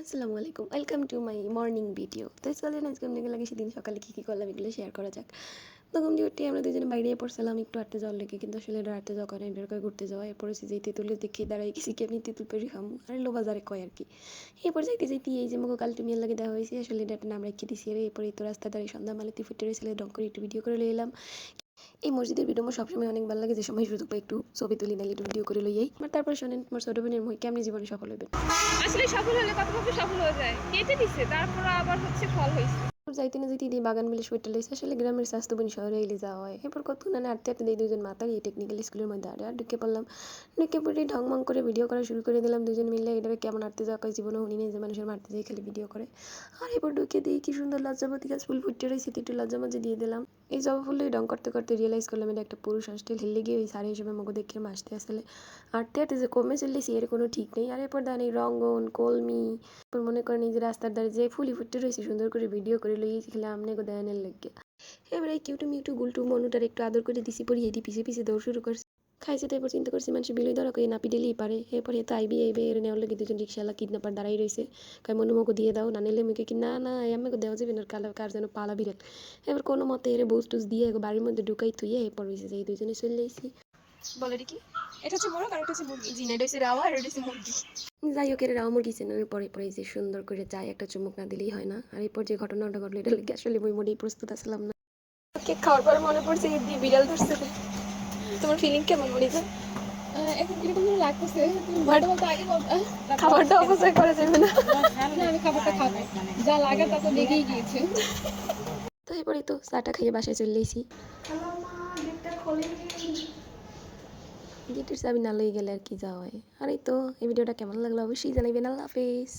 আসসালামু আলাইকুম, welcome to my morning video. তো চলেন আজকে আমি লাগে সেদিন সকালে কী কী করলাম এগুলো শেয়ার করা যাক। তো ঘুম দিয়ে উঠে আমরা দুজনে বাইরে পড়ছিলাম একটু হাঁটতে যাওয়ার লেগে, কিন্তু আসলে এটা হাঁটতে যাওয়া করে না, এটা ঘুরতে যাওয়া। এরপরে যে তেঁতুলে দেখি দাঁড়াই গেছি কি আমি তেঁতুল পেড়ি খামু আর লো বাজারে কয় আর কি। এরপর যাইতে যাইতে এই যে মগো কালটি মিয়ার লাগে দেওয়া হয়েছে, আসলে এটা একটা নাম রেখে দিছি। এরপরে তো রাস্তা দাঁড়িয়ে সন্ধ্যা মালতি ফুটে রয়েছিল, ডং করে একটু ভিডিও করে লইলাম। এই মসজিদের ভিডিও আমার সবসময় অনেক ভালো লাগে, যে সময় সুযোগ পাই একটু ছবি তুলি নাইলে একটু ভিডিও করে লইয়াই। তারপর শোনেন মোর ছোট বোনের মই কেমনি জীবনে সফল হইবেন। আসলে সফল হলে কতভাবে সফল হয়ে যায়, কেটে দিছে তারপর আবার হচ্ছে ফল হয়েছে। যাইতে না যাইতে এই বাগান মিলে শরীরটা লেগেছে, আসলে গ্রামের স্বাস্থ্যবান শহরে এলে যাওয়া হয়। এরপর কতক্ষণ হাঁটতে হাঁটতে এই দুজন মাতার এই টেকনিক্যাল স্কুলের মধ্যে আর ঢুকে পড়লাম। ঢুকে পড়ে ঢংমং করে ভিডিও করা শুরু করে দিলাম দুজন মিলে। এটাকে কেমন হাঁটতে যাওয়া কয় জীবনে শুনি নেই যে মানুষের মারতে যাই খালি ভিডিও করে। আর এরপর ঢুকে দিই কি সুন্দর লজ্জাপতি গাছ ফুল ফুটে রয়েছে, একটু লজ্জা মজা দিয়ে দিলাম। এই জবা ফুলে ঢং করতে করতে রিয়েলাইজ করলাম এটা একটা পুরুষ হস্টেল। হেলে গিয়ে ওই সারি হিসেবে মগো দেখে মাসতে আসলে হাঁটতে হাঁটতে যে কমে চললেছি এর কোনো ঠিক নেই। আর এরপর দেন এই রঙ্গন কলমি মনে করেন এই যে রাস্তার ধারে যে ফুলি ফুটে রয়েছে সুন্দর করে ভিডিও করে লইয়ে খেলে আমনে গো দেয়ানের লেগে। এবার এই কিউটু মিউটু গুলটু মনুটার একটু আদর করে দিছি, পড়িয়ে দিই পিছিয়ে পিছিয়ে দৌড় শুরু করছে। খাইছে তো এরপর চিন্তা করছি মানুষ বিলই ধরা কই নাপি দিলেই পারে। এরপর এ তো আইবে এর নেওয়ার লাগে দুজন রিক্সাওয়ালা কিডন্যাপার দাঁড়াই রয়েছে, কয় মনুমকে দিয়ে দাও না নিলে মুখে কি না না আমাকে দেওয়া যাবে না, কার যেন পালা বিরাট। এবার কোনো মতে এর বুস টুস দিয়ে বাড়ির মধ্যে ঢুকাই থুইয়ে এরপর হয়েছে যে এই দুজনে চলে এসেছি। বলে কি এটা হচ্ছে মোরগ আর এটা হচ্ছে মুরগি। জি না, এটা হচ্ছে রাওয়া আর এটা হচ্ছে মুরগি। যাই হোক, এর রাও মুরগি চেনার পরে পরে যে সুন্দর করে চায় একটা চুমুক না দিলেই হয় না। আর এরপর যে ঘটনাটা ঘটলো এটা লেগে আসলে মই মোটেই প্রস্তুত আসলাম না। কেক খাওয়ার পরে মনে পড়ছে ঈদ দিয়ে বিড়াল ধরছে। তোমার ফিলিং কেমন মরিজা? এখন কিরকম যেন লাগতেছে, তুমি বলতে বলতে আগে খাবারটা অপচয় করা যাবে না। না, আমি খাবারটা খাবো, যা লাগে তা তো লেগেই গিয়েছে। তো এরপরে তো চাটা খাইয়ে বাসায় চলে এসেছি। গেটের চাবি না লই গেলে আর কি যাওয়া হয়। আর এই তো এই ভিডিওটা কেমন লাগলো অবশ্যই জানাবেন। আল্লাহ হাফেজ।